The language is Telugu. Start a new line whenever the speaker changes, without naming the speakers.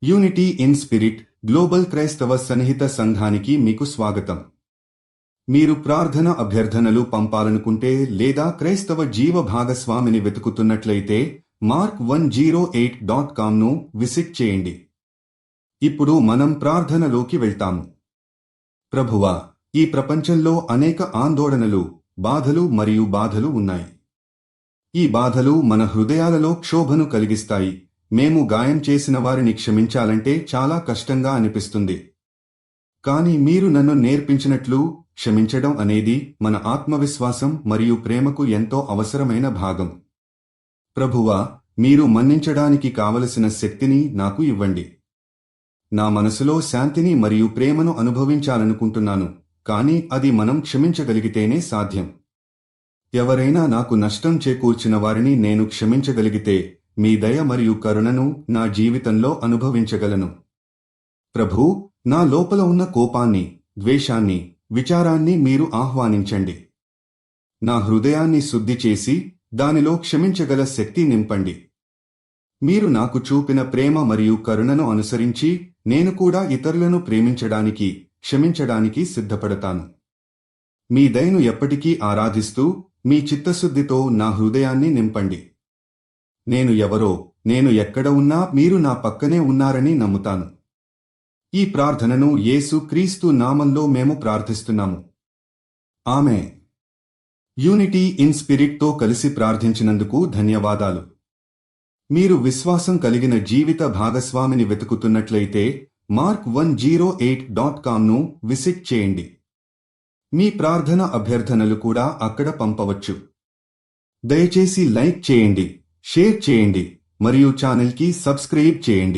యూనిటీ ఇన్ స్పిరిట్ గ్లోబల్ క్రైస్తవ సన్నిహిత సంఘానికి మీకు స్వాగతం. మీరు ప్రార్థన అభ్యర్థనలు పంపాలనుకుంటే లేదా క్రైస్తవ జీవ భాగస్వామిని వెతుకుతున్నట్లయితే mark108.comను విజిట్ చేయండి. ఇప్పుడు మనం ప్రార్థనలోకి వెళ్తాము. ప్రభువా, ఈ ప్రపంచంలో అనేక ఆందోళనలు, బాధలు మరియు బాధలు ఉన్నాయి. ఈ బాధలు మన హృదయాలలో క్షోభను కలిగిస్తాయి. మేము గాయం చేసిన వారిని క్షమించాలంటే చాలా కష్టంగా అనిపిస్తుంది. కానీ మీరు నన్ను నేర్పించినట్లు క్షమించడం అనేది మన ఆత్మవిశ్వాసం మరియు ప్రేమకు ఎంతో అవసరమైన భాగం. ప్రభువా, మీరు మన్నించడానికి కావలసిన శక్తిని నాకు ఇవ్వండి. నా మనసులో శాంతిని మరియు ప్రేమను అనుభవించాలనుకుంటున్నాను, కానీ అది మనం క్షమించగలిగితేనే సాధ్యం. ఎవరైనా నాకు నష్టం చేకూర్చిన వారిని నేను క్షమించగలిగితే మీ దయ మరియు కరుణను నా జీవితంలో అనుభవించగలను. ప్రభూ, నా లోపల ఉన్న కోపాన్ని, ద్వేషాన్ని, విచారాన్ని మీరు ఆహ్వానించండి. నా హృదయాన్ని శుద్ధి చేసి దానిలో క్షమించగల శక్తి నింపండి. మీరు నాకు చూపిన ప్రేమ మరియు కరుణను అనుసరించి నేను కూడా ఇతరులను ప్రేమించడానికి, క్షమించడానికి సిద్ధపడతాను. మీ దయను ఎప్పటికీ ఆరాధిస్తూ మీ చిత్తశుద్ధితో నా హృదయాన్ని నింపండి. నేను ఎవరో, నేను ఎక్కడ ఉన్నా మీరు నా పక్కనే ఉన్నారని నమ్ముతాను. ఈ ప్రార్థనను యేసు క్రీస్తు నామంలో మేము ప్రార్థిస్తున్నాము. ఆమేన్. యూనిటీ ఇన్ స్పిరిట్తో కలిసి ప్రార్థించినందుకు ధన్యవాదాలు. మీరు విశ్వాసం కలిగిన జీవిత భాగస్వామిని వెతుకుతున్నట్లయితే mark108.comను విజిట్ చేయండి. మీ ప్రార్థన అభ్యర్థనలు కూడా అక్కడ పంపవచ్చు. దయచేసి లైక్ చేయండి, షేర్ చేయండి మరియు ఛానల్కి సబ్స్క్రైబ్ చేయండి.